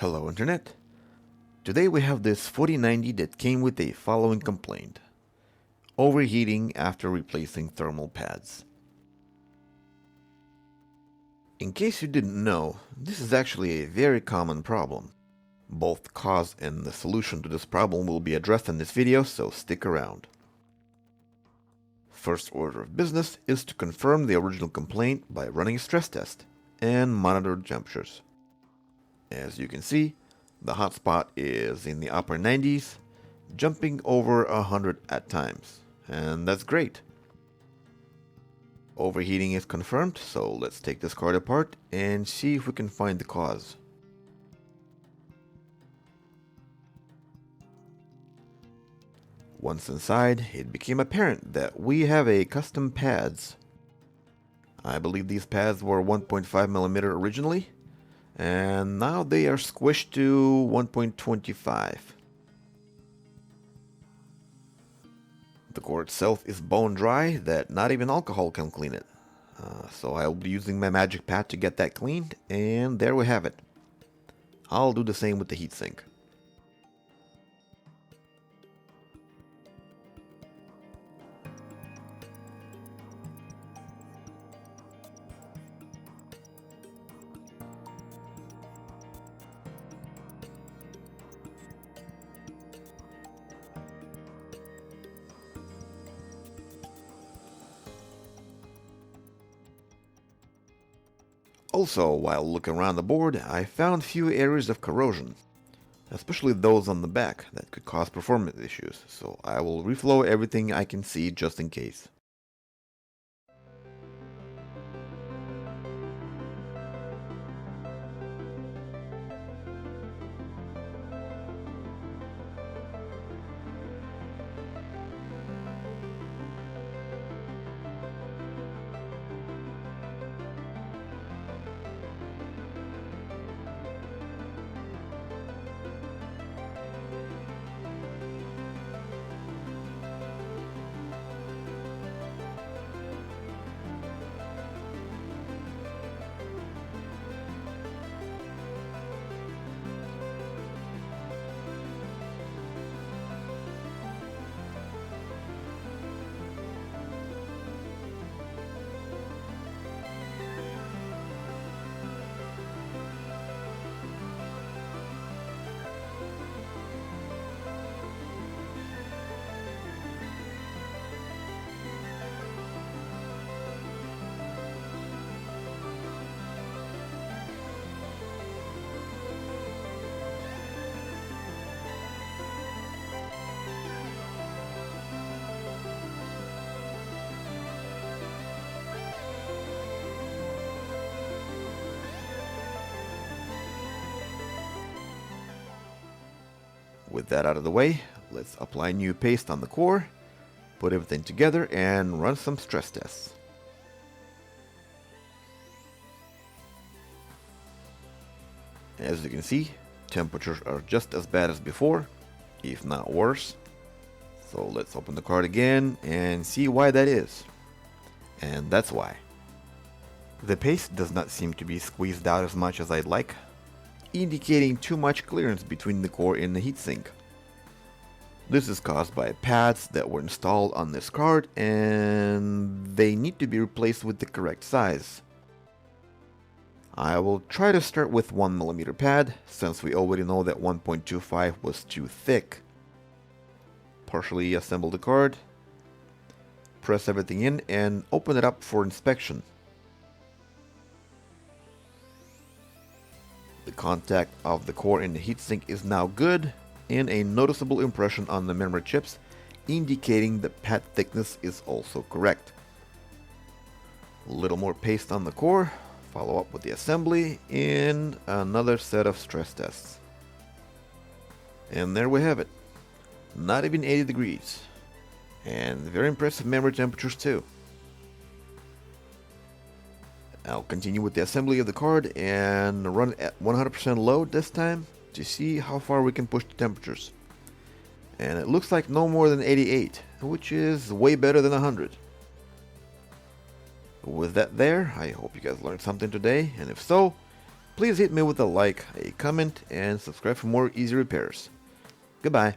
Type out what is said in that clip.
Hello Internet. Today we have this 4090 that came with a following complaint. Overheating after replacing thermal pads. In case you didn't know, this is actually a very common problem. Both the cause and the solution to this problem will be addressed in this video, so stick around. First order of business is to confirm the original complaint by running a stress test and monitor temperatures. As you can see, the hotspot is in the upper 90s, jumping over 100 at times, and that's great. Overheating is confirmed, so let's take this card apart and see if we can find the cause. Once inside, it became apparent that we have a custom pads. I believe these pads were 1.5mm originally, and now they are squished to 1.25. The core itself is bone dry that not even alcohol can clean it. So I'll be using my magic pad to get that cleaned, and there we have it. I'll do the same with the heatsink. Also, while looking around the board, I found few areas of corrosion, especially those on the back that could cause performance issues, so I will reflow everything I can see just in case. With that out of the way, let's apply new paste on the core, put everything together, and run some stress tests. As you can see, temperatures are just as bad as before, if not worse. So let's open the card again and see why that is. And that's why. The paste does not seem to be squeezed out as much as I'd like, indicating too much clearance between the core and the heatsink. This is caused by pads that were installed on this card and they need to be replaced with the correct size. I will try to start with 1mm pad since we already know that 1.25 was too thick. Partially assemble the card, press everything in and open it up for inspection. The contact of the core and the heatsink is now good, and a noticeable impression on the memory chips, indicating the pad thickness is also correct. A little more paste on the core, follow up with the assembly, and another set of stress tests. And there we have it. Not even 80 degrees. And very impressive memory temperatures too. I'll continue with the assembly of the card and run at 100% load this time to see how far we can push the temperatures. And it looks like no more than 88, which is way better than 100. With that there, I hope you guys learned something today, and if so, please hit me with a like, a comment, and subscribe for more easy repairs. Goodbye.